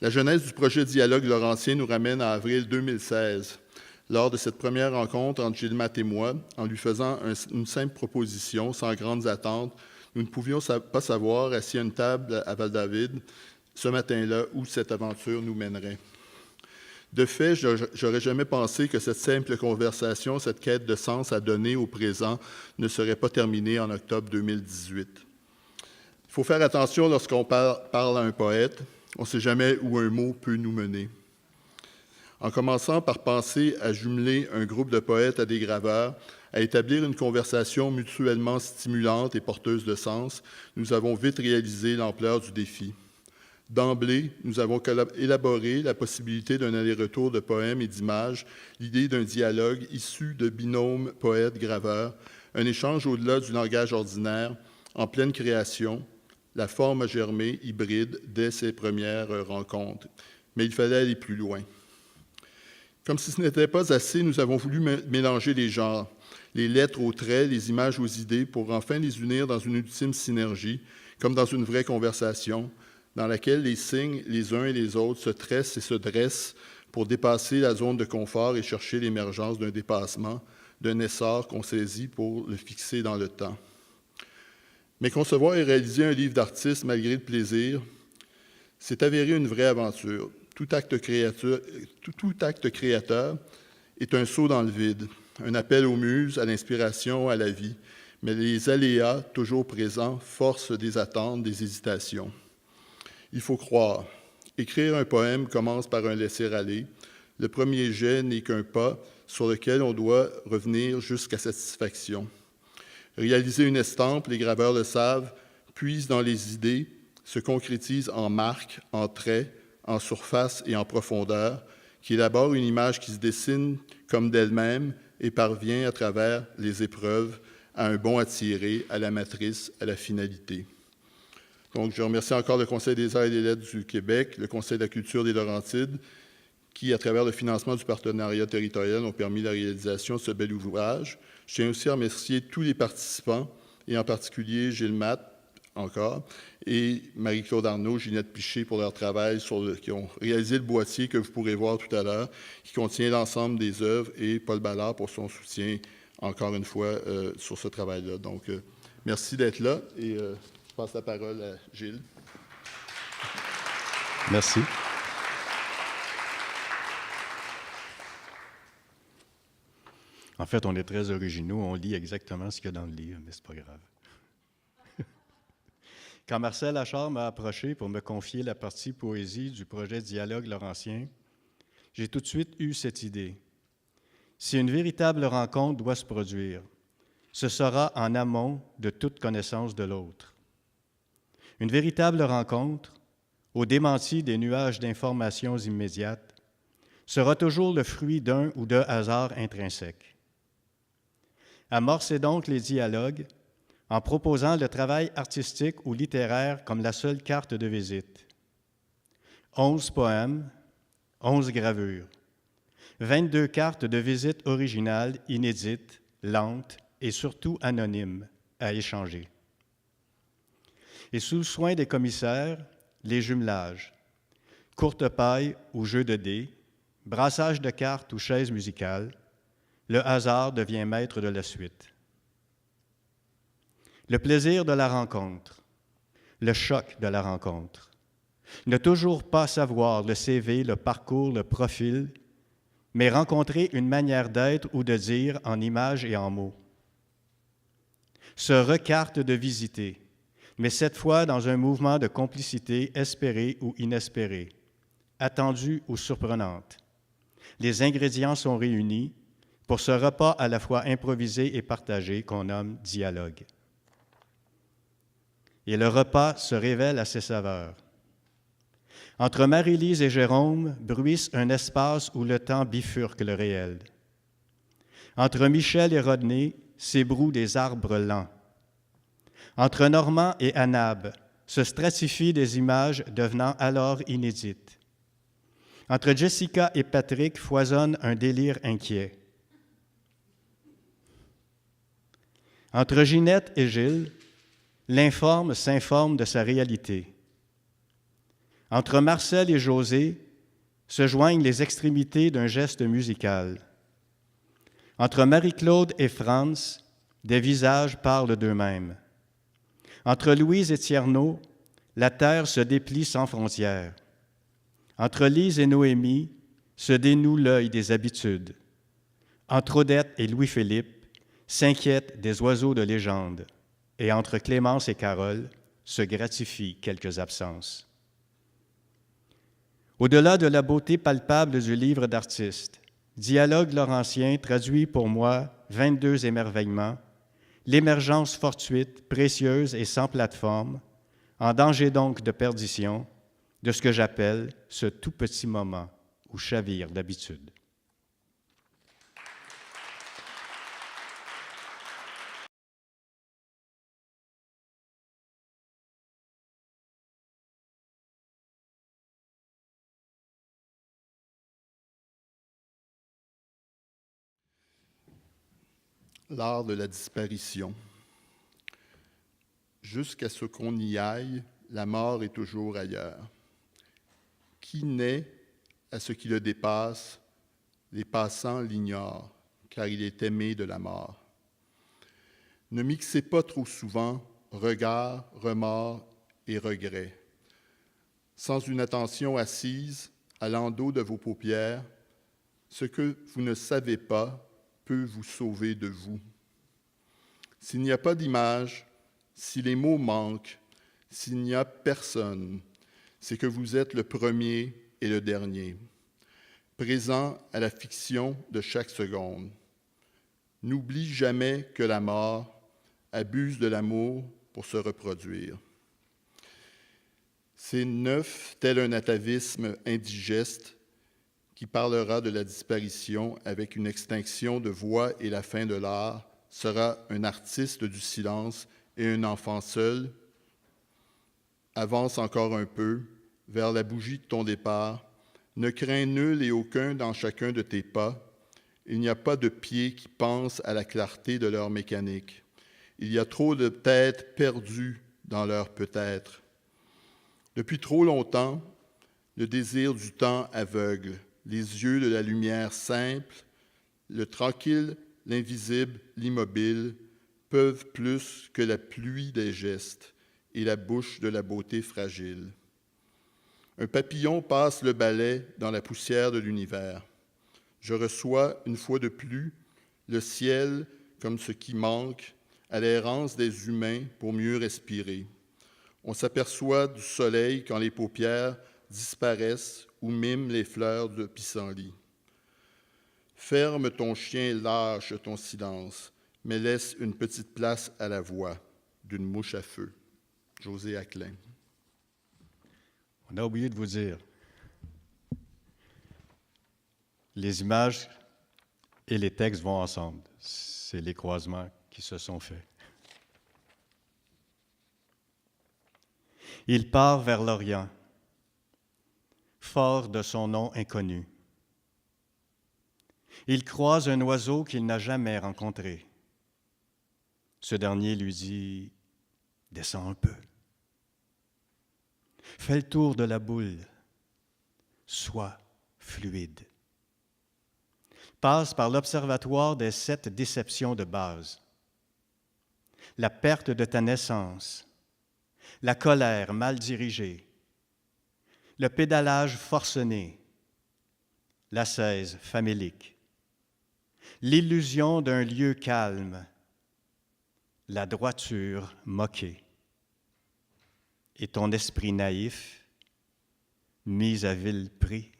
La genèse du projet Dialogue Laurentien nous ramène à avril 2016, lors de cette première rencontre entre Gilles Matte et moi, en lui faisant une simple proposition, sans grandes attentes. Nous ne pouvions pas savoir, assis à une table à Val-David, ce matin-là, où cette aventure nous mènerait. De fait, j'aurais jamais pensé que cette simple conversation, cette quête de sens à donner au présent, ne serait pas terminée en octobre 2018. Il faut faire attention lorsqu'on parle à un poète. On ne sait jamais où un mot peut nous mener. En commençant par penser à jumeler un groupe de poètes à des graveurs, à établir une conversation mutuellement stimulante et porteuse de sens, nous avons vite réalisé l'ampleur du défi. D'emblée, nous avons élaboré la possibilité d'un aller-retour de poèmes et d'images, l'idée d'un dialogue issu de binômes poètes-graveurs, un échange au-delà du langage ordinaire, en pleine création. La forme a germé, hybride, dès ses premières rencontres. Mais il fallait aller plus loin. Comme si ce n'était pas assez, nous avons voulu mélanger les genres, les lettres aux traits, les images aux idées, pour enfin les unir dans une ultime synergie, comme dans une vraie conversation, dans laquelle les signes, les uns et les autres, se tressent et se dressent pour dépasser la zone de confort et chercher l'émergence d'un dépassement, d'un essor qu'on saisit pour le fixer dans le temps. Mais concevoir et réaliser un livre d'artiste malgré le plaisir, c'est avéré une vraie aventure. Tout acte créateur est un saut dans le vide, un appel aux muses, à l'inspiration, à la vie, mais les aléas, toujours présents, forcent des attentes, des hésitations. Il faut croire. Écrire un poème commence par un laisser-aller. Le premier jet n'est qu'un pas sur lequel on doit revenir jusqu'à satisfaction. Réaliser une estampe, les graveurs le savent, puise dans les idées, se concrétise en marques, en traits, en surface et en profondeur, qui élabore une image qui se dessine comme d'elle-même et parvient à travers les épreuves à un bon à tirer, à la matrice, à la finalité. Donc, je remercie encore le Conseil des arts et des lettres du Québec, le Conseil de la culture des Laurentides, qui, à travers le financement du partenariat territorial, ont permis la réalisation de ce bel ouvrage. Je tiens aussi à remercier tous les participants, et en particulier Gilles Matte, encore, et Marie-Claude Arnaud, Ginette Piché pour leur travail, qui ont réalisé le boîtier que vous pourrez voir tout à l'heure, qui contient l'ensemble des œuvres, et Paul Ballard pour son soutien, encore une fois, sur ce travail-là. Donc, merci d'être là, et je passe la parole à Gilles. Merci. En fait, on est très originaux, on lit exactement ce qu'il y a dans le livre, mais c'est pas grave. Quand Marcel Achard m'a approché pour me confier la partie poésie du projet Dialogue Laurentien, j'ai tout de suite eu cette idée. Si une véritable rencontre doit se produire, ce sera en amont de toute connaissance de l'autre. Une véritable rencontre, au démenti des nuages d'informations immédiates, sera toujours le fruit d'un ou de hasards intrinsèques. Amorcez donc les dialogues en proposant le travail artistique ou littéraire comme la seule carte de visite. 11 poèmes, 11 gravures, 22 cartes de visite originales, inédites, lentes et surtout anonymes à échanger. Et sous le soin des commissaires, les jumelages, courte paille ou jeu de dés, brassage de cartes ou chaises musicales, le hasard devient maître de la suite. Le plaisir de la rencontre, le choc de la rencontre, ne toujours pas savoir le CV, le parcours, le profil, mais rencontrer une manière d'être ou de dire en images et en mots. Se recarte de visiter, mais cette fois dans un mouvement de complicité espérée ou inespérée, attendue ou surprenante. Les ingrédients sont réunis pour ce repas à la fois improvisé et partagé qu'on nomme dialogue. Et le repas se révèle à ses saveurs. Entre Marie-Lise et Jérôme bruisse un espace où le temps bifurque le réel. Entre Michel et Rodney s'ébrouent des arbres lents. Entre Normand et Anab se stratifient des images devenant alors inédites. Entre Jessica et Patrick foisonne un délire inquiet. Entre Ginette et Gilles, l'informe s'informe de sa réalité. Entre Marcel et José se joignent les extrémités d'un geste musical. Entre Marie-Claude et Franz, des visages parlent d'eux-mêmes. Entre Louise et Tierno, la terre se déplie sans frontières. Entre Lise et Noémie se dénoue l'œil des habitudes. Entre Odette et Louis-Philippe s'inquiètent des oiseaux de légende. Et entre Clémence et Carole se gratifient quelques absences. Au-delà de la beauté palpable du livre d'artiste, Dialogue laurentien traduit pour moi 22 émerveillements, l'émergence fortuite, précieuse et sans plateforme, en danger donc de perdition, de ce que j'appelle ce tout petit moment où chavire d'habitude. L'art de la disparition. Jusqu'à ce qu'on y aille, la mort est toujours ailleurs. Qui naît à ce qui le dépasse, les passants l'ignorent, car il est aimé de la mort. Ne mixez pas trop souvent regard, remords et regrets. Sans une attention assise à l'endos de vos paupières, ce que vous ne savez pas peut vous sauver de vous. S'il n'y a pas d'image, si les mots manquent, s'il n'y a personne, c'est que vous êtes le premier et le dernier, présent à la fiction de chaque seconde. N'oublie jamais que la mort abuse de l'amour pour se reproduire. C'est neuf, tel un atavisme indigeste, qui parlera de la disparition avec une extinction de voix et la fin de l'art, sera un artiste du silence et un enfant seul. Avance encore un peu vers la bougie de ton départ. Ne crains nul et aucun dans chacun de tes pas. Il n'y a pas de pieds qui pensent à la clarté de leur mécanique. Il y a trop de têtes perdues dans leur peut-être. Depuis trop longtemps, le désir du temps aveugle, les yeux de la lumière simple, le tranquille, l'invisible, l'immobile, peuvent plus que la pluie des gestes et la bouche de la beauté fragile. Un papillon passe le balai dans la poussière de l'univers. Je reçois, une fois de plus, le ciel comme ce qui manque à l'errance des humains pour mieux respirer. On s'aperçoit du soleil quand les paupières disparaissent ou miment les fleurs de pissenlit. Ferme ton chien, lâche ton silence, mais laisse une petite place à la voix d'une mouche à feu. José Aclin. On a oublié de vous dire, les images et les textes vont ensemble. C'est les croisements qui se sont faits. Il part vers l'Orient, fort de son nom inconnu. Il croise un oiseau qu'il n'a jamais rencontré. Ce dernier lui dit « Descends un peu. Fais le tour de la boule. Sois fluide. » Passe par l'observatoire des 7 déceptions de base. La perte de ta naissance, la colère mal dirigée, le pédalage forcené, l'ascèse famélique, l'illusion d'un lieu calme, la droiture moquée, et ton esprit naïf mis à vil prix.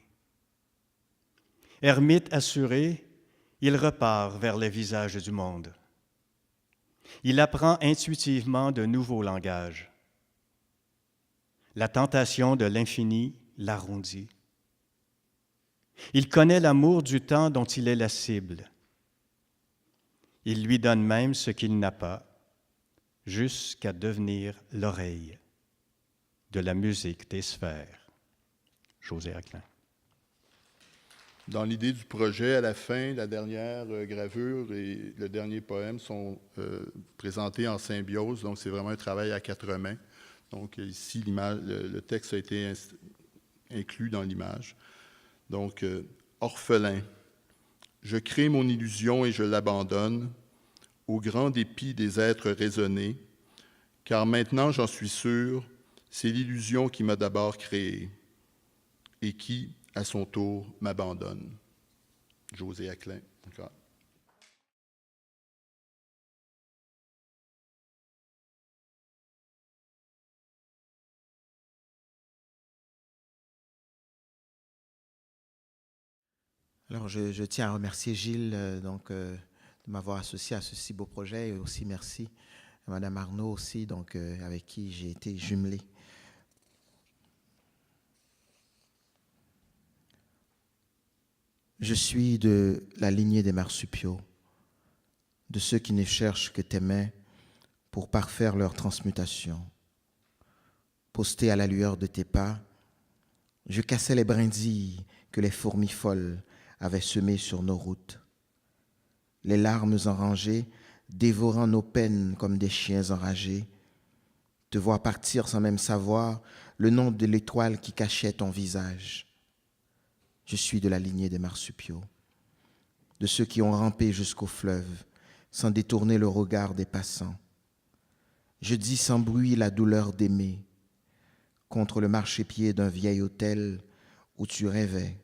Ermite assuré, il repart vers les visages du monde. Il apprend intuitivement de nouveaux langages. La tentation de l'infini l'arrondit. Il connaît l'amour du temps dont il est la cible. Il lui donne même ce qu'il n'a pas, jusqu'à devenir l'oreille de la musique des sphères. José Aclin. Dans l'idée du projet, à la fin, la dernière gravure et le dernier poème sont présentés en symbiose, donc c'est vraiment un travail à 4 mains. Donc ici, le texte a été inclus dans l'image. Donc, orphelin, je crée mon illusion et je l'abandonne au grand dépit des êtres raisonnés, car maintenant j'en suis sûr, c'est l'illusion qui m'a d'abord créé et qui, à son tour, m'abandonne. José Aclin. Encore. Alors, je tiens à remercier Gilles de m'avoir associé à ce si beau projet, et aussi merci à Madame Arnaud aussi, avec qui j'ai été jumelé. Je suis de la lignée des marsupiaux, de ceux qui ne cherchent que tes mains pour parfaire leur transmutation. Posté à la lueur de tes pas, je cassais les brindilles que les fourmis folles avaient semées sur nos routes. Les larmes enragées, dévorant nos peines comme des chiens enragés, te voir partir sans même savoir le nom de l'étoile qui cachait ton visage. Je suis de la lignée des marsupiaux, de ceux qui ont rampé jusqu'au fleuve, sans détourner le regard des passants. Je dis sans bruit la douleur d'aimer, contre le marchepied d'un vieil hôtel où tu rêvais,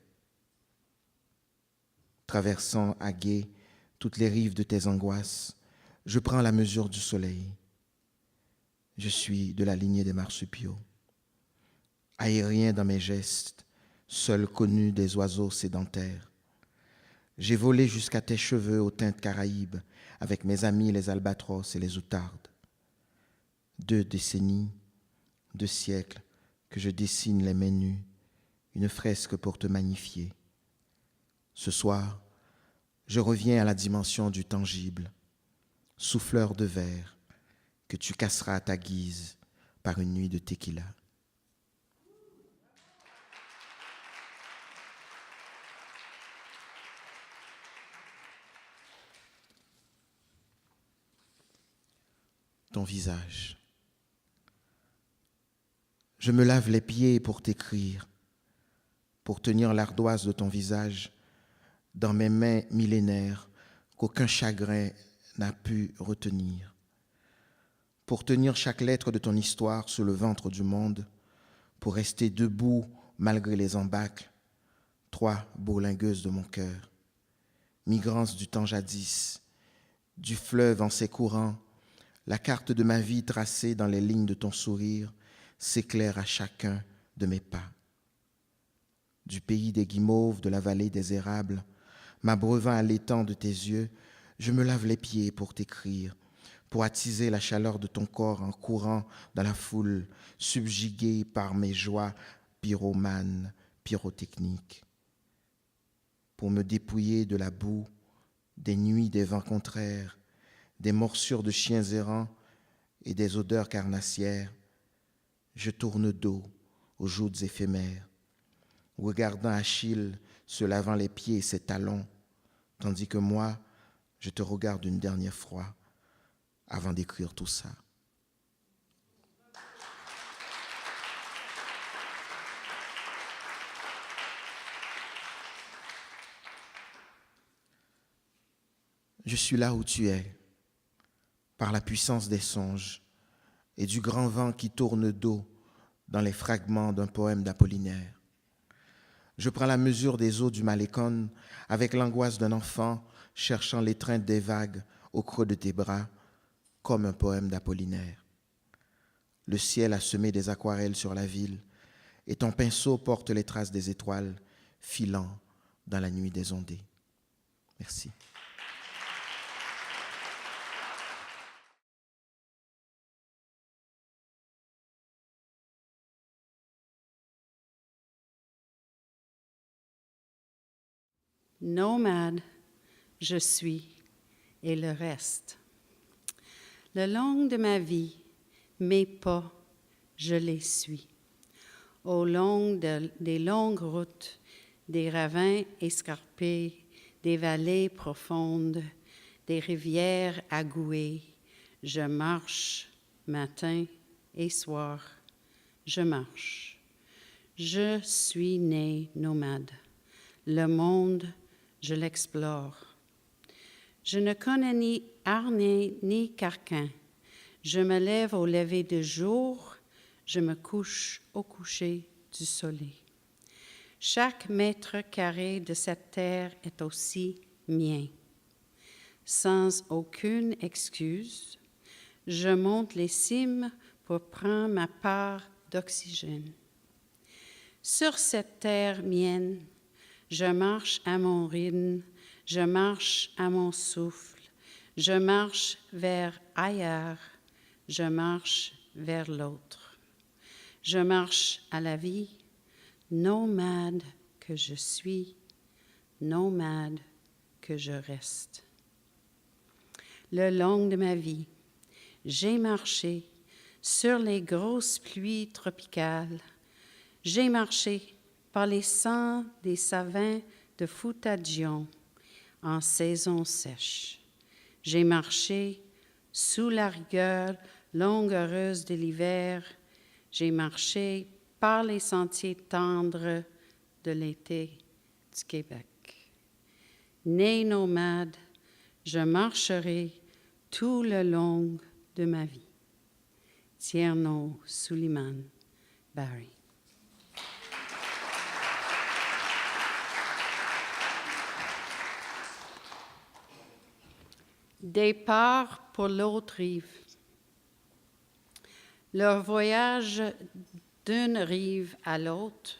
traversant à gué toutes les rives de tes angoisses, je prends la mesure du soleil. Je suis de la lignée des marsupiaux, aérien dans mes gestes, seul connu des oiseaux sédentaires. J'ai volé jusqu'à tes cheveux aux teintes caraïbes avec mes amis les albatros et les outardes. 2 décennies, 2 siècles que je dessine les mains nues, une fresque pour te magnifier. Ce soir, je reviens à la dimension du tangible, souffleur de verre que tu casseras à ta guise par une nuit de tequila. Ton visage. Je me lave les pieds pour t'écrire, pour tenir l'ardoise de ton visage dans mes mains millénaires qu'aucun chagrin n'a pu retenir, pour tenir chaque lettre de ton histoire sur le ventre du monde, pour rester debout malgré les embâcles, 3 bourlingueuses de mon cœur, migrances du temps jadis, du fleuve en ses courants, la carte de ma vie tracée dans les lignes de ton sourire s'éclaire à chacun de mes pas. Du pays des guimauves, de la vallée des érables, m'abreuvant à l'étang de tes yeux, je me lave les pieds pour t'écrire, pour attiser la chaleur de ton corps en courant dans la foule, subjuguée par mes joies pyromanes, pyrotechniques, pour me dépouiller de la boue, des nuits des vents contraires, des morsures de chiens errants et des odeurs carnassières. Je tourne dos aux joutes éphémères, regardant Achille se lavant les pieds et ses talons, tandis que moi, je te regarde une dernière fois avant d'écrire tout ça. Je suis là où tu es, par la puissance des songes et du grand vent qui tourne dos dans les fragments d'un poème d'Apollinaire. Je prends la mesure des eaux du Malécon avec l'angoisse d'un enfant cherchant l'étreinte des vagues au creux de tes bras, comme un poème d'Apollinaire. Le ciel a semé des aquarelles sur la ville et ton pinceau porte les traces des étoiles filant dans la nuit désondée. Merci. Nomade, je suis, et le reste. Le long de ma vie, mes pas, je les suis. Au long des longues routes, des ravins escarpés, des vallées profondes, des rivières agouées, je marche matin, et soir, je marche. Je suis né nomade. Le monde, je l'explore. Je ne connais ni harnais ni carcan. Je me lève au lever du jour, je me couche au coucher du soleil. Chaque mètre carré de cette terre est aussi mien. Sans aucune excuse, je monte les cimes pour prendre ma part d'oxygène. Sur cette terre mienne, je marche à mon rythme, je marche à mon souffle, je marche vers ailleurs, je marche vers l'autre. Je marche à la vie, nomade que je suis, nomade que je reste. Le long de ma vie, j'ai marché sur les grosses pluies tropicales. J'ai marché par les sangs des savins de Foutagion en saison sèche. J'ai marché sous la rigueur longueureuse de l'hiver. J'ai marché par les sentiers tendres de l'été du Québec. Né nomade, je marcherai tout le long de ma vie. Tierno Suleiman Barry. Départ pour l'autre rive. Leur voyage d'une rive à l'autre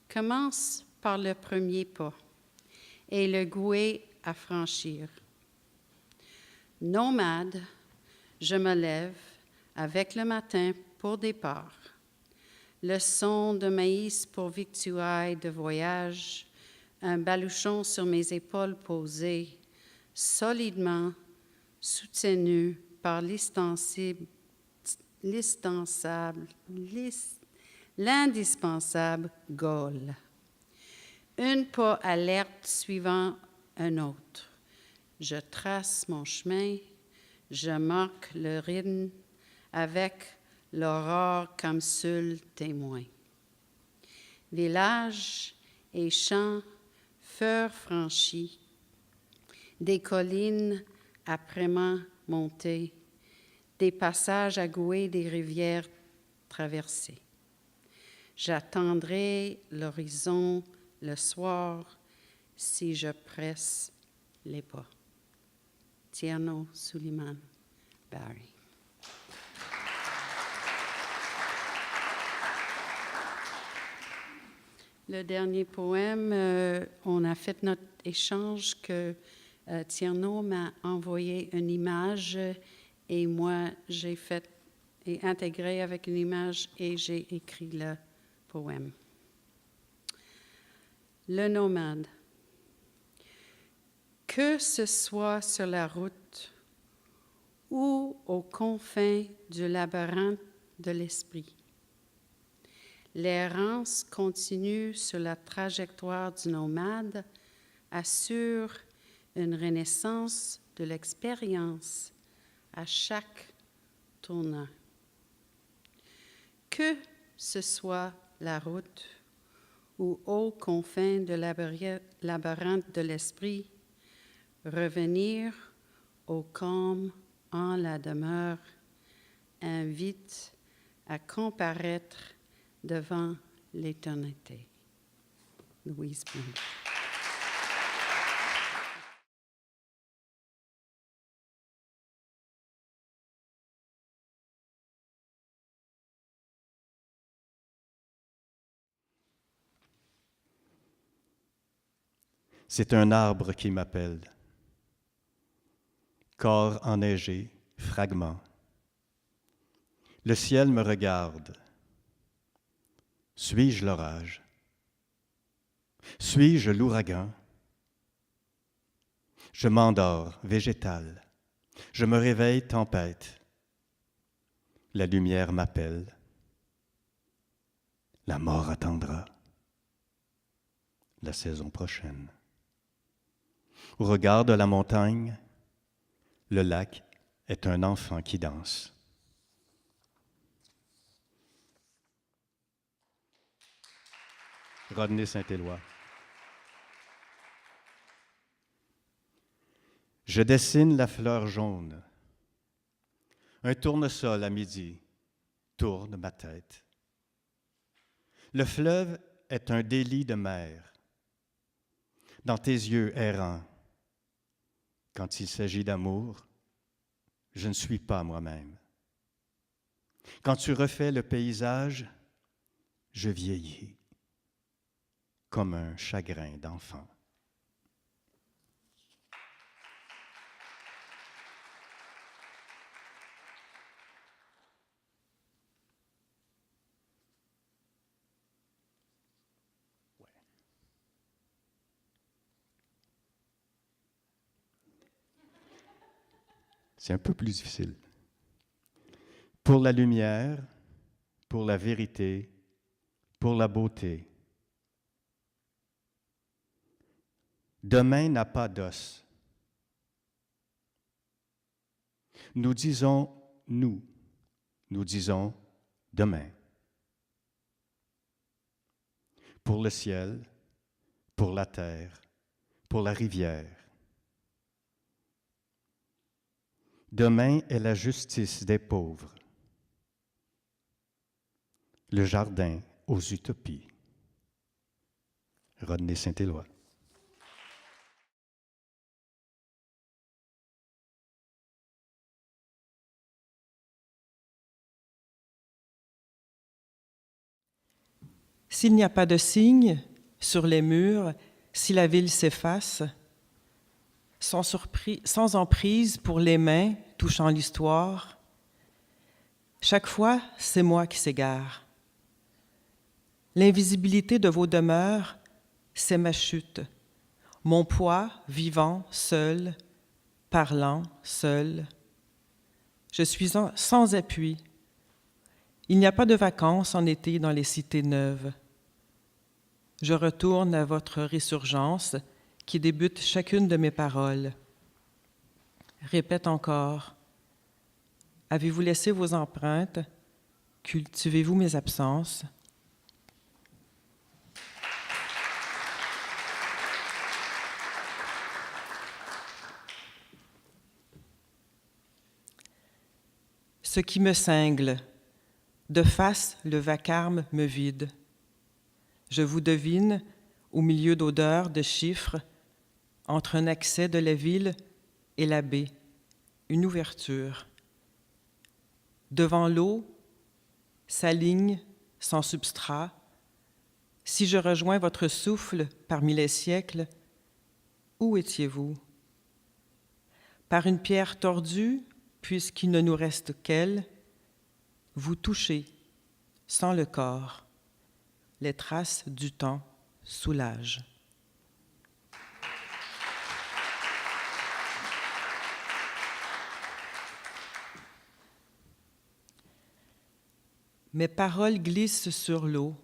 commence par le premier pas et le gouet à franchir. Nomade, je me lève avec le matin pour départ, le son de maïs pour victuailles de voyage, un baluchon sur mes épaules posées, solidement soutenu par l'indispensable Gaulle. Un pas alerte suivant un autre. Je trace mon chemin, je marque le rythme avec l'aurore comme seul témoin. Villages et champs, furent franchis, des collines âprement montées, des passages à gouer des rivières traversées. J'attendrai l'horizon le soir si je presse les pas. Tierno Suleiman Barry. Le dernier poème, on a fait notre échange que Tierno m'a envoyé une image et moi j'ai fait et intégré avec une image et j'ai écrit le poème. Le nomade. Que ce soit sur la route ou aux confins du labyrinthe de l'esprit, l'errance continue sur la trajectoire du nomade assure une renaissance de l'expérience à chaque tournant. Que ce soit la route ou aux confins de labyrinthe de l'esprit, revenir au calme en la demeure invite à comparaître devant l'éternité. Louise Blum. C'est un arbre qui m'appelle. Corps enneigé, fragment. Le ciel me regarde. Suis-je l'orage? Suis-je l'ouragan? Je m'endors, végétal. Je me réveille, tempête. La lumière m'appelle. La mort attendra. La saison prochaine. Au regard de la montagne, le lac est un enfant qui danse. Rodney Saint-Éloi. Je dessine la fleur jaune. Un tournesol à midi tourne ma tête. Le fleuve est un délit de mer. Dans tes yeux errants, quand il s'agit d'amour, je ne suis pas moi-même. Quand tu refais le paysage, je vieillis comme un chagrin d'enfant. C'est un peu plus difficile. Pour la lumière, pour la vérité, pour la beauté. Demain n'a pas d'os. Nous disons nous disons demain. Pour le ciel, pour la terre, pour la rivière. Demain est la justice des pauvres, le jardin aux utopies. Rodney Saint-Éloi. S'il n'y a pas de signe sur les murs, si la ville s'efface, sans emprise pour les mains touchant l'histoire, chaque fois, c'est moi qui s'égare. L'invisibilité de vos demeures, c'est ma chute, mon poids vivant seul, parlant seul. Je suis sans appui. Il n'y a pas de vacances en été dans les cités neuves. Je retourne à votre résurgence qui débute chacune de mes paroles. Répète encore. Avez-vous laissé vos empreintes? Cultivez-vous mes absences? Ce qui me cingle, de face le vacarme me vide. Je vous devine au milieu d'odeurs, de chiffres, entre un accès de la ville et la baie, une ouverture. Devant l'eau, sa ligne sans substrat, si je rejoins votre souffle parmi les siècles, où étiez-vous? Par une pierre tordue, puisqu'il ne nous reste qu'elle, vous touchez, sans le corps, les traces du temps soulagent. Mes paroles glissent sur l'eau.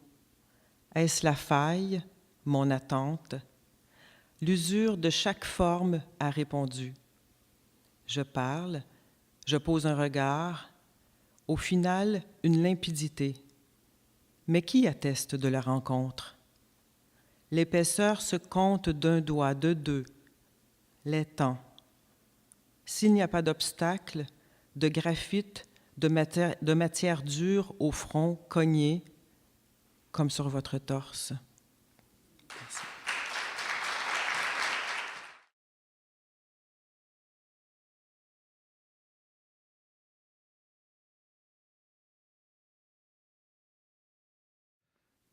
Est-ce la faille, mon attente? L'usure de chaque forme a répondu. Je parle, je pose un regard, au final, une limpidité. Mais qui atteste de la rencontre? L'épaisseur se compte d'un doigt, de deux. Les temps. S'il n'y a pas d'obstacle, de graphite, de matière dure au front cogné, comme sur votre torse. Merci.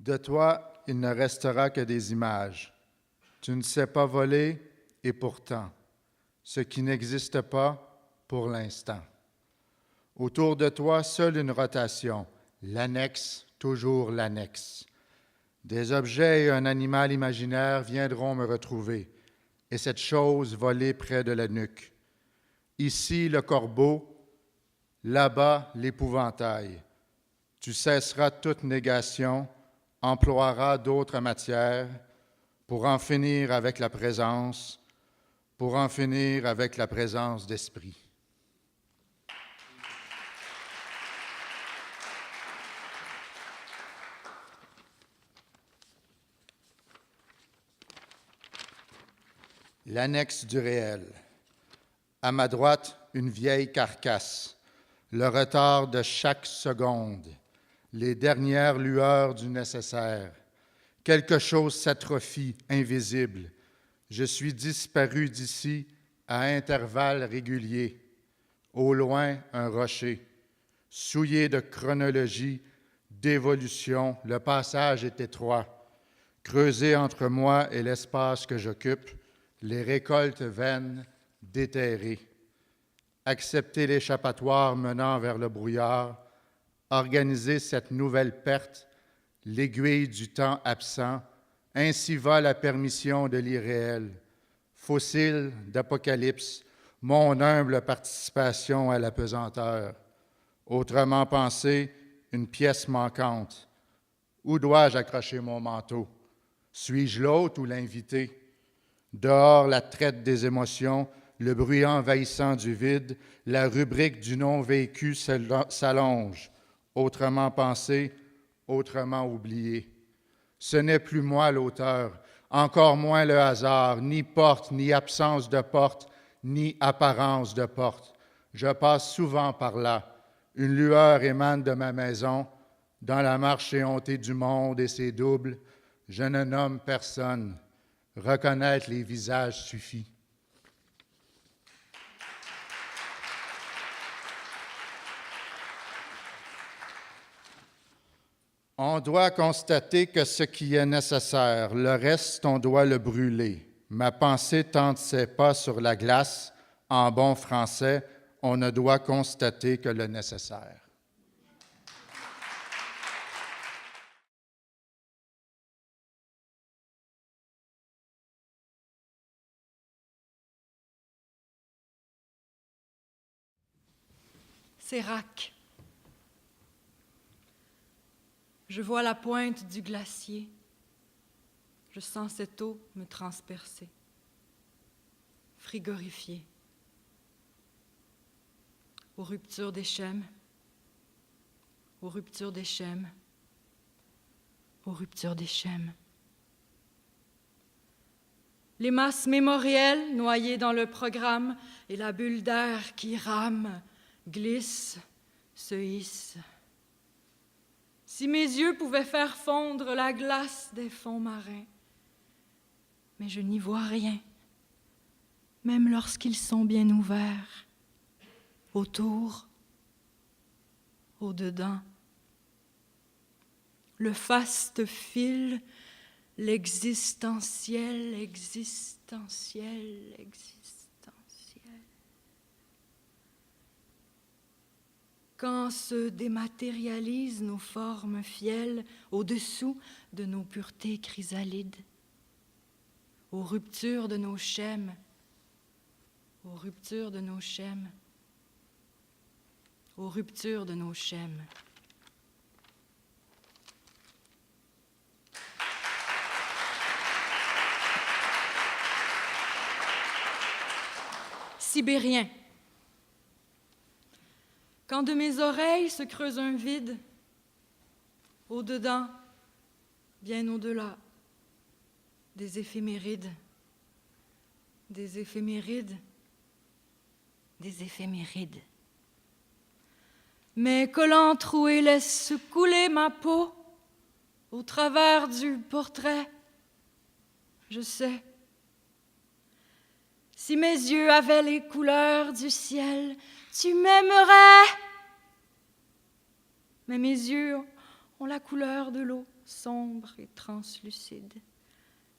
De toi, il ne restera que des images. Tu ne sais pas voler, et pourtant, ce qui n'existe pas pour l'instant. Autour de toi, seule une rotation, l'annexe, toujours l'annexe. Des objets et un animal imaginaire viendront me retrouver, et cette chose volée près de la nuque. Ici, le corbeau, là-bas, l'épouvantail. Tu cesseras toute négation, emploieras d'autres matières pour en finir avec la présence, pour en finir avec la présence d'esprit. l'annexe du réel. À ma droite, une vieille carcasse, le retard de chaque seconde, les dernières lueurs du nécessaire. Quelque chose s'atrophie, invisible. Je suis disparu d'ici à intervalles réguliers. Au loin, un rocher. Souillé de chronologie, d'évolution, le passage est étroit. Creusé entre moi et l'espace que j'occupe, les récoltes vaines, déterrées. Accepter l'échappatoire menant vers le brouillard, organiser cette nouvelle perte, l'aiguille du temps absent, ainsi va la permission de l'irréel. Fossile d'apocalypse, mon humble participation à la pesanteur. Autrement pensé, une pièce manquante. Où dois-je accrocher mon manteau? Suis-je l'hôte ou l'invité? Dehors, la traite des émotions, le bruit envahissant du vide, la rubrique du non-vécu s'allonge. Autrement pensé, autrement oublié. Ce n'est plus moi l'auteur, encore moins le hasard, ni porte, ni absence de porte, ni apparence de porte. Je passe souvent par là. Une lueur émane de ma maison. Dans la marche éhontée du monde et ses doubles, je ne nomme personne. Reconnaître les visages suffit. On doit constater que ce qui est nécessaire, le reste, on doit le brûler. Ma pensée tente ses pas sur la glace. En bon français, on ne doit constater que le nécessaire. Sérac. Je vois la pointe du glacier. Je sens cette eau me transpercer. Frigorifiée. Aux ruptures des chèmes. Aux ruptures des chèmes. Aux ruptures des chèmes. Les masses mémorielles noyées dans le programme et la bulle d'air qui rame, glisse, se hisse. Si mes yeux pouvaient faire fondre la glace des fonds marins, mais je n'y vois rien, même lorsqu'ils sont bien ouverts, autour, au-dedans. Le faste fil, l'existentiel, existentiel, existentiel. Quand se dématérialisent nos formes fielles au-dessous de nos puretés chrysalides, aux ruptures de nos schèmes, aux ruptures de nos schèmes, aux ruptures de nos schèmes. Sibérien. Quand de mes oreilles se creuse un vide, au-dedans, bien au-delà, des éphémérides, des éphémérides, des éphémérides. Mes collants troués laissent couler ma peau au travers du portrait. Je sais. Si mes yeux avaient les couleurs du ciel, tu m'aimerais. Mais mes yeux ont la couleur de l'eau, sombre et translucide.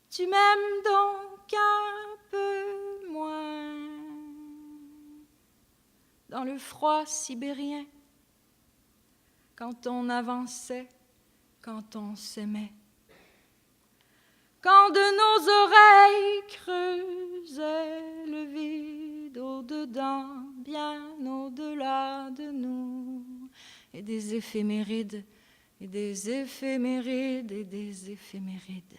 Tu m'aimes donc un peu moins. Dans le froid sibérien, quand on avançait, quand on s'aimait. Quand de nos oreilles creusaient le vide au-dedans, bien au-delà de nous, et des éphémérides, et des éphémérides, et des éphémérides.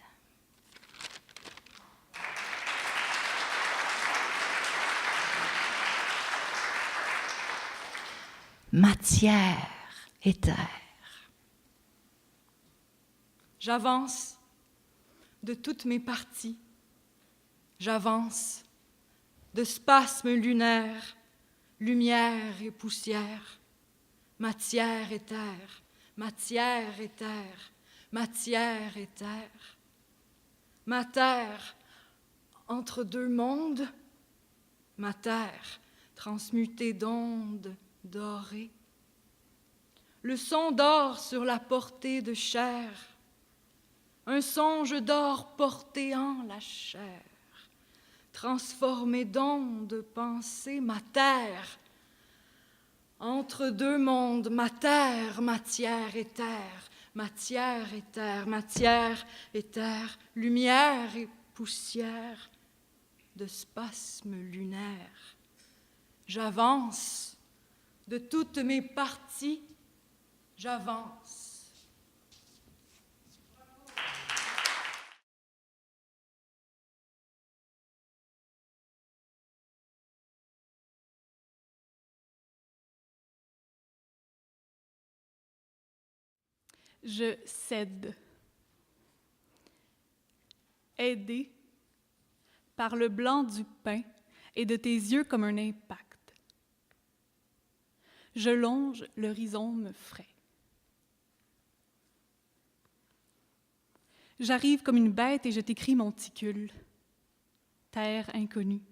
Matière et terre. J'avance de toutes mes parties, J'avance de spasmes lunaires, lumière et poussière, matière et terre, matière et terre, matière et terre. Ma terre entre deux mondes, ma terre transmutée d'ondes dorées. Le son d'or sur la portée de chair, un songe d'or porté en la chair, transformé d'ondes pensées, ma terre, entre deux mondes, ma terre, matière et terre, matière et terre, matière et terre, lumière et poussière de spasmes lunaires. J'avance de toutes mes parties, j'avance. Je cède. Aidé par le blanc du pain et de tes yeux comme un impact. Je longe le rhizome frais. J'arrive comme une bête et je t'écris mon ticule. Terre inconnue.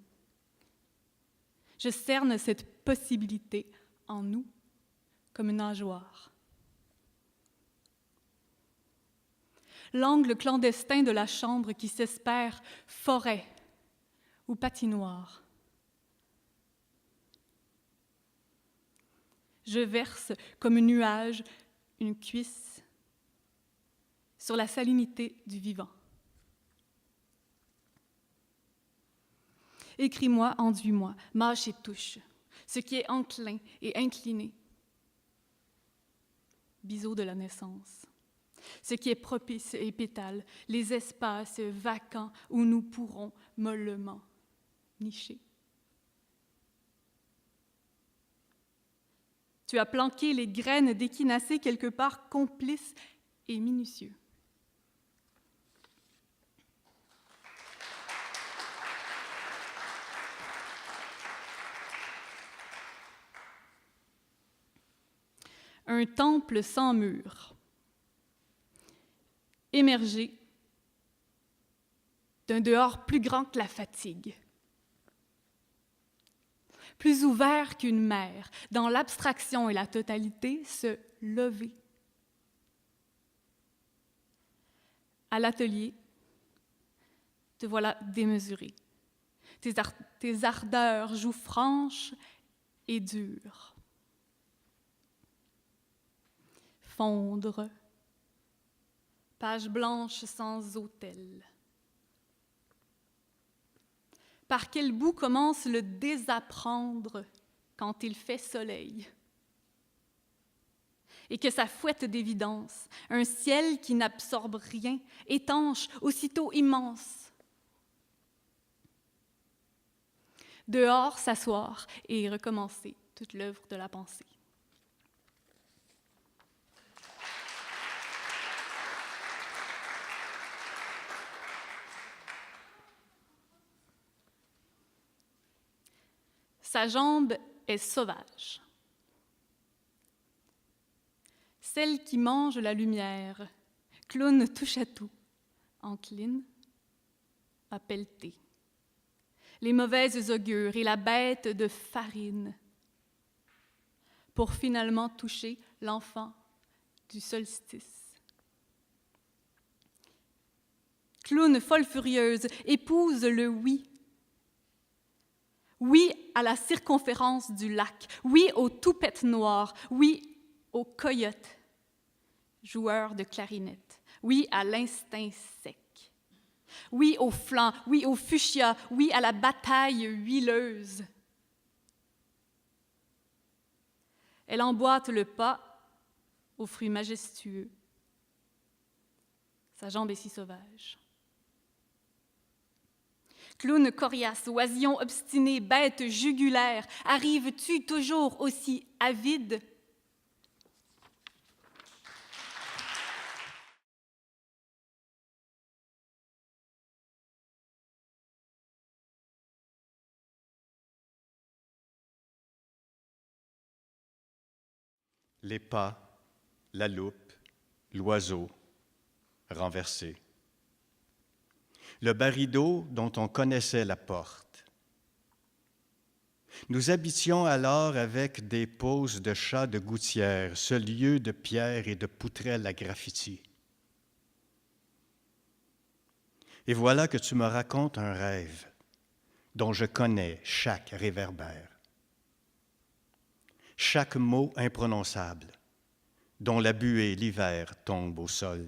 Je cerne cette possibilité en nous comme une nageoire. L'angle clandestin de la chambre qui s'espère forêt ou patinoire. Je verse comme un nuage une cuisse sur la salinité du vivant. Écris-moi, enduis-moi, mâche et touche, ce qui est enclin et incliné. Biseau de la naissance. Ce qui est propice et pétale, les espaces vacants où nous pourrons mollement nicher. Tu as planqué les graines d'échinacées quelque part complices et minutieux. Un temple sans mur. Émerger d'un dehors plus grand que la fatigue, plus ouvert qu'une mer, dans l'abstraction et la totalité, se lever. À l'atelier, te voilà démesuré, tes ardeurs jouent franches et dures. Fondre, page blanche sans autel. Par quel bout commence le désapprendre quand il fait soleil? Et que ça fouette d'évidence, un ciel qui n'absorbe rien, étanche, aussitôt immense. Dehors, s'asseoir et recommencer toute l'œuvre de la pensée. Sa jambe est sauvage. Celle qui mange la lumière, clown touche à tout, encline à pelleter. Les mauvaises augures et la bête de farine, pour finalement toucher l'enfant du solstice. Clown folle furieuse, épouse le oui. Oui à la circonférence du lac, oui aux toupettes noires, oui aux coyotes, joueurs de clarinette, oui à l'instinct sec, oui aux flancs, oui aux fuchsias, oui à la bataille huileuse. Elle emboîte le pas aux fruits majestueux. Sa jambe est si sauvage. Clown coriace, oisillon obstiné, bête jugulaire, arrives-tu toujours aussi avide? les pas, la loupe, l'oiseau renversé. Le baril d'eau dont on connaissait la porte. Nous habitions alors avec des poses de chats de gouttière, ce lieu de pierre et de poutrelles à graffiti. Et voilà que tu me racontes un rêve dont je connais chaque réverbère, chaque mot imprononçable, dont la buée l'hiver tombe au sol.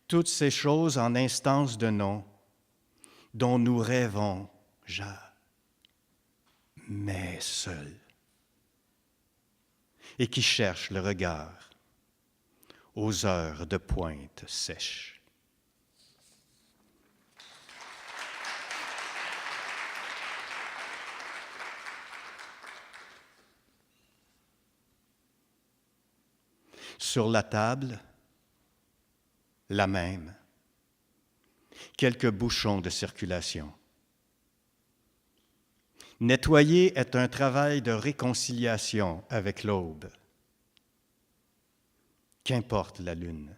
Toutes ces choses en instance de nom, dont nous rêvons mais seuls, et qui cherchent le regard aux heures de pointe sèche. Sur la table, la même, quelques bouchons de circulation. Nettoyer est un travail de réconciliation avec l'aube. Qu'importe la lune,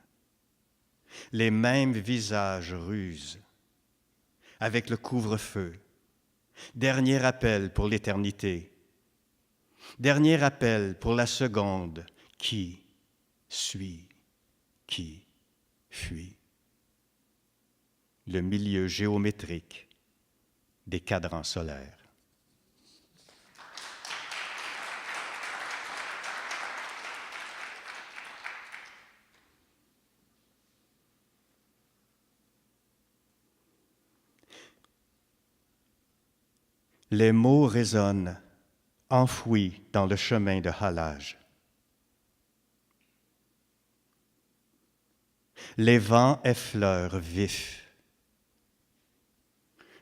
les mêmes visages rusent, avec le couvre-feu. Dernier appel pour l'éternité, dernier appel pour la seconde qui suit, qui fuit. Le milieu géométrique des cadrans solaires. Les mots résonnent, enfouis dans le chemin de halage. Les vents effleurent vifs,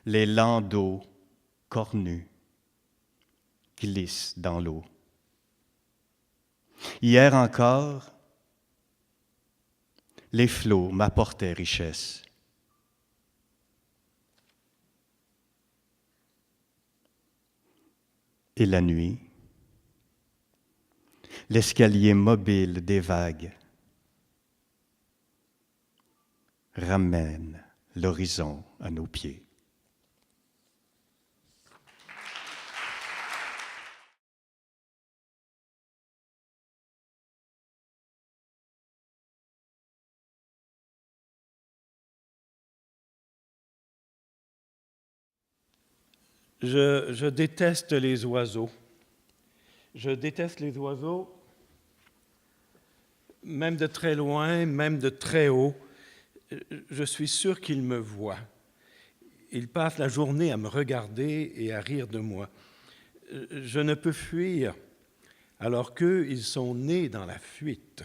les landaux cornus glissent dans l'eau. Hier encore, les flots m'apportaient richesse. Et la nuit, l'escalier mobile des vagues ramène l'horizon à nos pieds. Je déteste les oiseaux. Je déteste les oiseaux, même de très loin, même de très haut. Je suis sûr qu'ils me voient. Ils passent la journée à me regarder et à rire de moi. Je ne peux fuir, alors qu'eux, ils sont nés dans la fuite.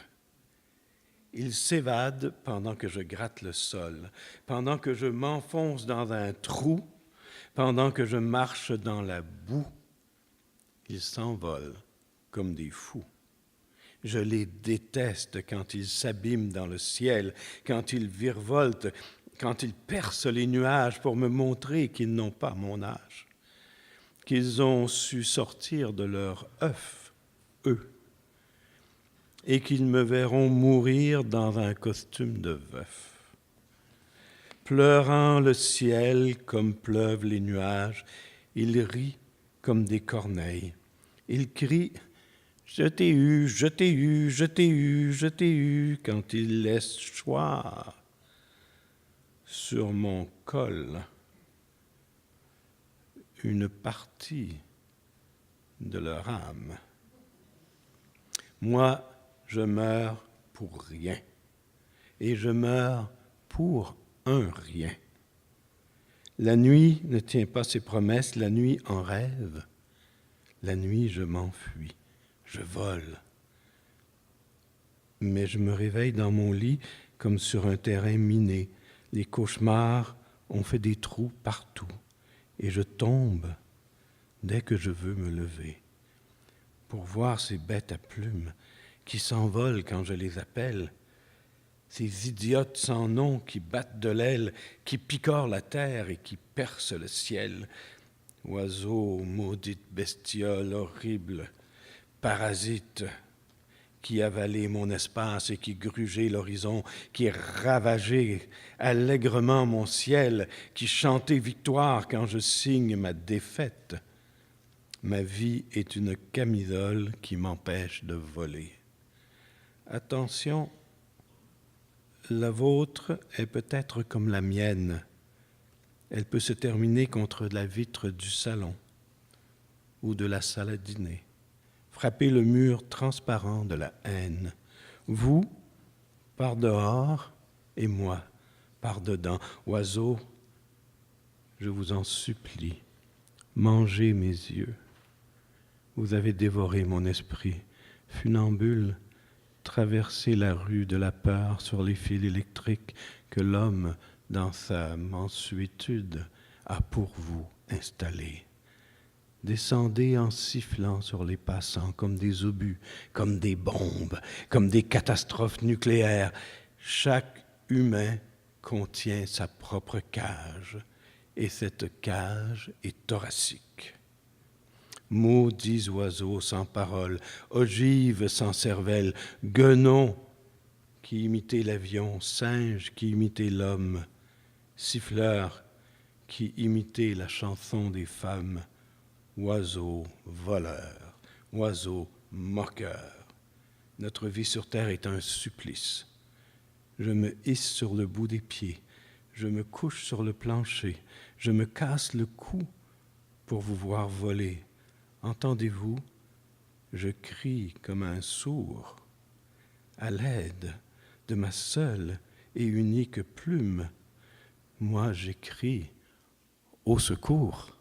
Ils s'évadent pendant que je gratte le sol, pendant que je m'enfonce dans un trou, pendant que je marche dans la boue. Ils s'envolent comme des fous. Je les déteste quand ils s'abîment dans le ciel, quand ils virevoltent, quand ils percent les nuages pour me montrer qu'ils n'ont pas mon âge, qu'ils ont su sortir de leur œuf, eux, et qu'ils me verront mourir dans un costume de veuf. Pleurant le ciel comme pleuvent les nuages, ils rient comme des corneilles. Ils crient « Je t'ai eu, je t'ai eu, je t'ai eu, je t'ai eu » quand ils laissent choir sur mon col une partie de leur âme. Moi, je meurs pour rien, et je meurs pour un rien. La nuit ne tient pas ses promesses, la nuit en rêve. La nuit, je m'enfuis, je vole. Mais je me réveille dans mon lit comme sur un terrain miné. Les cauchemars ont fait des trous partout, et je tombe dès que je veux me lever pour voir ces bêtes à plumes qui s'envolent quand je les appelle, ces idiotes sans nom qui battent de l'aile, qui picorent la terre et qui percent le ciel. Oiseaux, maudites bestioles horribles, parasite qui avalait mon espace et qui grugeait l'horizon, qui ravageait allègrement mon ciel, qui chantait victoire quand je signe ma défaite. Ma vie est une camisole qui m'empêche de voler. Attention, la vôtre est peut-être comme la mienne. Elle peut se terminer contre la vitre du salon ou de la salle à dîner, frapper le mur transparent de la haine. Vous, par dehors, et moi, par dedans. Oiseaux, je vous en supplie, mangez mes yeux. Vous avez dévoré mon esprit, funambule, traversez la rue de la peur sur les fils électriques que l'homme, dans sa mansuétude, a pour vous installés. Descendez en sifflant sur les passants comme des obus, comme des bombes, comme des catastrophes nucléaires. Chaque humain contient sa propre cage, et cette cage est thoracique. Maudits oiseaux sans parole, ogives sans cervelle, guenons qui imitaient l'avion, singes qui imitaient l'homme, siffleurs qui imitaient la chanson des femmes, oiseaux voleurs, oiseaux moqueurs. Notre vie sur terre est un supplice. Je me hisse sur le bout des pieds, je me couche sur le plancher, je me casse le cou pour vous voir voler. Entendez-vous? Je crie comme un sourd, à l'aide de ma seule et unique plume. Moi, j'écris au secours.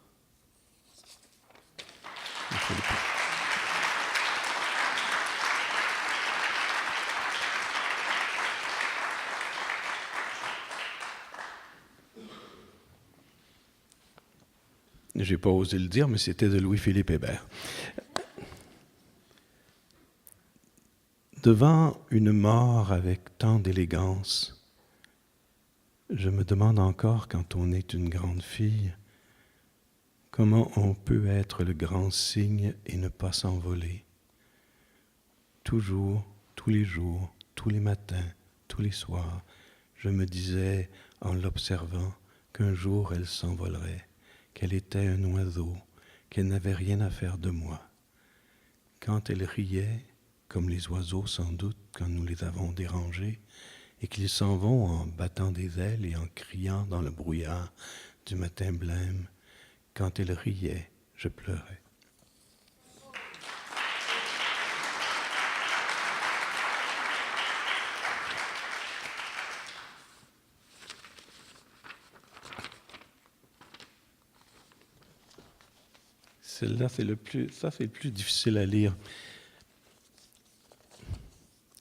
J'ai pas osé le dire, mais c'était de Louis-Philippe Hébert. Devant une mort avec tant d'élégance, je me demande encore, quand on est une grande fille, comment on peut être le grand cygne et ne pas s'envoler. Toujours, tous les jours, tous les matins, tous les soirs, je me disais, en l'observant, qu'un jour elle s'envolerait, qu'elle était un oiseau, qu'elle n'avait rien à faire de moi. Quand elle riait, comme les oiseaux sans doute quand nous les avons dérangés, et qu'ils s'en vont en battant des ailes et en criant dans le brouillard du matin blême, quand elle riait, je pleurais. Celle-là, c'est le plus difficile à lire.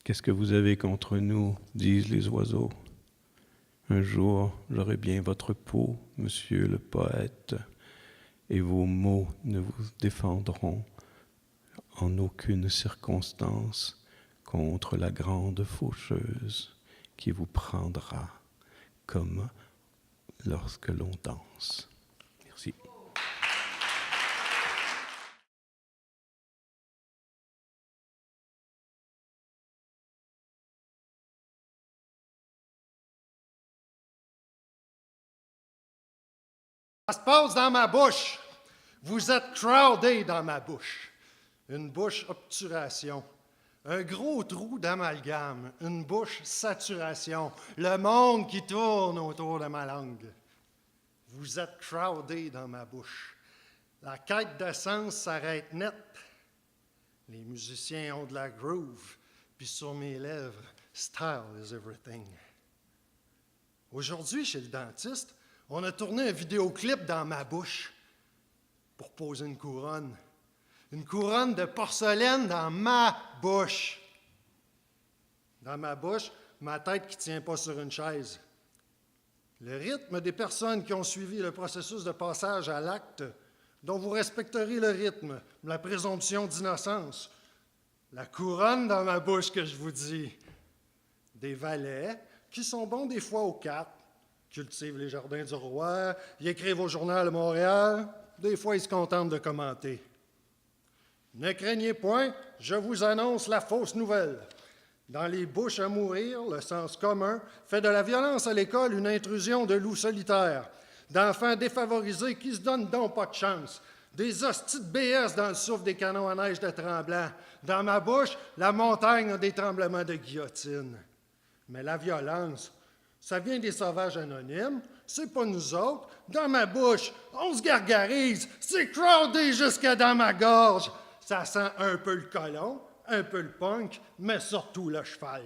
Qu'est-ce que vous avez contre nous, disent les oiseaux. Un jour, j'aurai bien votre peau, monsieur le poète, et vos mots ne vous défendront en aucune circonstance contre la grande faucheuse qui vous prendra comme lorsque l'on danse. Merci. Ça se passe dans ma bouche. Vous êtes crowdés dans ma bouche. Une bouche obturation. Un gros trou d'amalgame. Une bouche saturation. Le monde qui tourne autour de ma langue. Vous êtes crowdés dans ma bouche. La quête de sens s'arrête net. Les musiciens ont de la groove. Puis sur mes lèvres, style is everything. Aujourd'hui, chez le dentiste, on a tourné un vidéoclip dans ma bouche pour poser une couronne. Une couronne de porcelaine dans ma bouche. Dans ma bouche, ma tête qui ne tient pas sur une chaise. Le rythme des personnes qui ont suivi le processus de passage à l'acte, dont vous respecterez le rythme, la présomption d'innocence. La couronne dans ma bouche que je vous dis. Des valets qui sont bons des fois aux cartes, cultivent les jardins du roi, ils écrivent au Journal de Montréal, des fois ils se contentent de commenter. Ne craignez point, je vous annonce la fausse nouvelle. Dans les bouches à mourir, le sens commun fait de la violence à l'école une intrusion de loups solitaires, d'enfants défavorisés qui se donnent donc pas de chance, des hosties de BS dans le souffle des canons à neige de Tremblant. Dans ma bouche, la montagne a des tremblements de guillotine. Mais la violence, ça vient des sauvages anonymes, c'est pas nous autres. Dans ma bouche, on se gargarise, c'est crowdé jusque dans ma gorge. Ça sent un peu le colon, un peu le punk, mais surtout le cheval.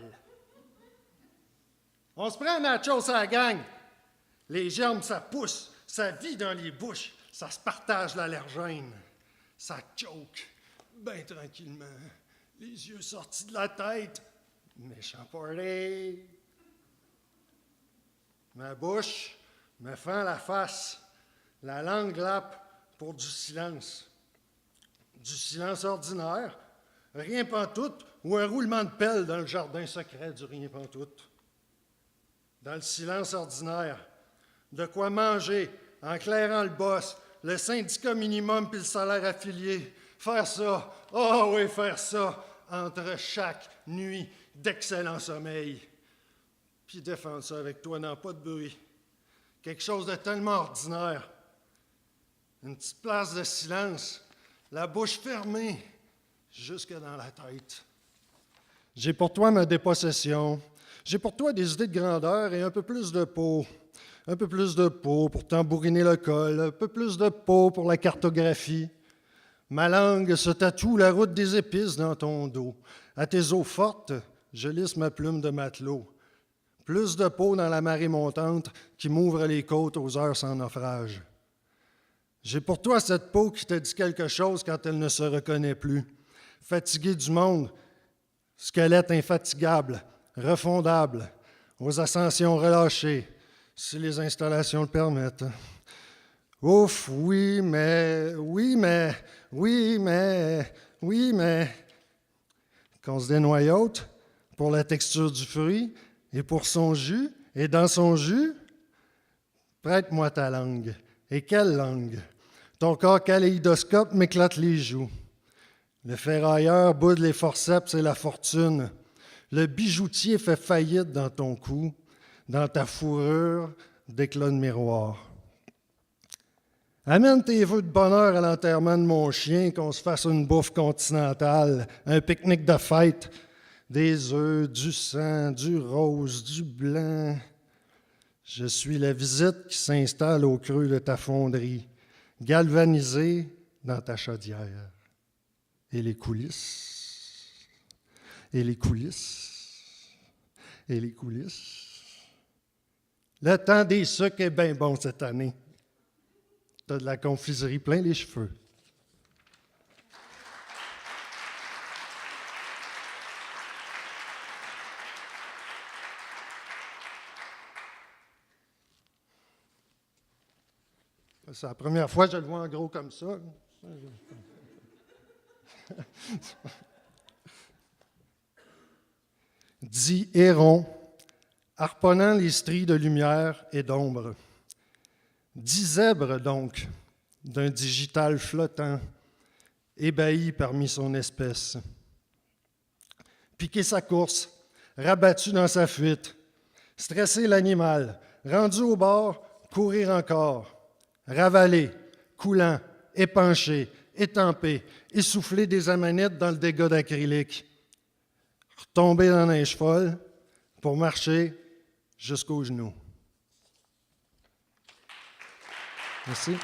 On se prend nachos à la gang. Les germes, ça pousse, ça vit dans les bouches, ça se partage l'allergène. Ça choke, bien tranquillement, les yeux sortis de la tête. Méchant party. Ma bouche me fend la face, la langue lappe pour du silence. Du silence ordinaire, rien pantoute, ou un roulement de pelle dans le jardin secret du rien pantoute. Dans le silence ordinaire, de quoi manger en clairant le boss, le syndicat minimum puis le salaire affilié. Faire ça, oh oui, faire ça, entre chaque nuit d'excellent sommeil. Puis défendre ça avec toi dans pas de bruit. Quelque chose de tellement ordinaire. Une petite place de silence, la bouche fermée, jusque dans la tête. J'ai pour toi ma dépossession. J'ai pour toi des idées de grandeur et un peu plus de peau. Un peu plus de peau pour tambouriner le col, un peu plus de peau pour la cartographie. Ma langue se tatoue la route des épices dans ton dos. À tes eaux fortes, je lisse ma plume de matelot. Plus de peau dans la marée montante qui m'ouvre les côtes aux heures sans naufrage. J'ai pour toi cette peau qui te dit quelque chose quand elle ne se reconnaît plus. Fatigué du monde, squelette infatigable, refondable, aux ascensions relâchées, si les installations le permettent. Ouf, oui, mais, oui, mais, oui, mais, oui, mais. Qu'on se dénoyaute pour la texture du fruit et pour son jus, et dans son jus, prête-moi ta langue. Et quelle langue? Ton corps kaléidoscope m'éclate les joues. Le ferrailleur boude les forceps et la fortune. Le bijoutier fait faillite dans ton cou, dans ta fourrure d'éclat de miroir. Amène tes vœux de bonheur à l'enterrement de mon chien, qu'on se fasse une bouffe continentale, un pique-nique de fête, des œufs, du sang, du rose, du blanc. Je suis la visite qui s'installe au creux de ta fonderie, galvanisée dans ta chaudière. Et les coulisses, et les coulisses, et les coulisses. Le temps des sucres est bien bon cette année. T'as de la confiserie plein les cheveux. C'est la première fois que je le vois en gros comme ça. Dit héron, harponnant les stries de lumière et d'ombre. Dit zèbre, donc, d'un digital flottant, ébahi parmi son espèce. Piquer sa course, rabattu dans sa fuite, stresser l'animal, rendu au bord, courir encore, ravaler, coulant, épanché, étampé, essouffler des amanites dans le dégât d'acrylique, retomber dans la neige folle pour marcher jusqu'aux genoux. Merci.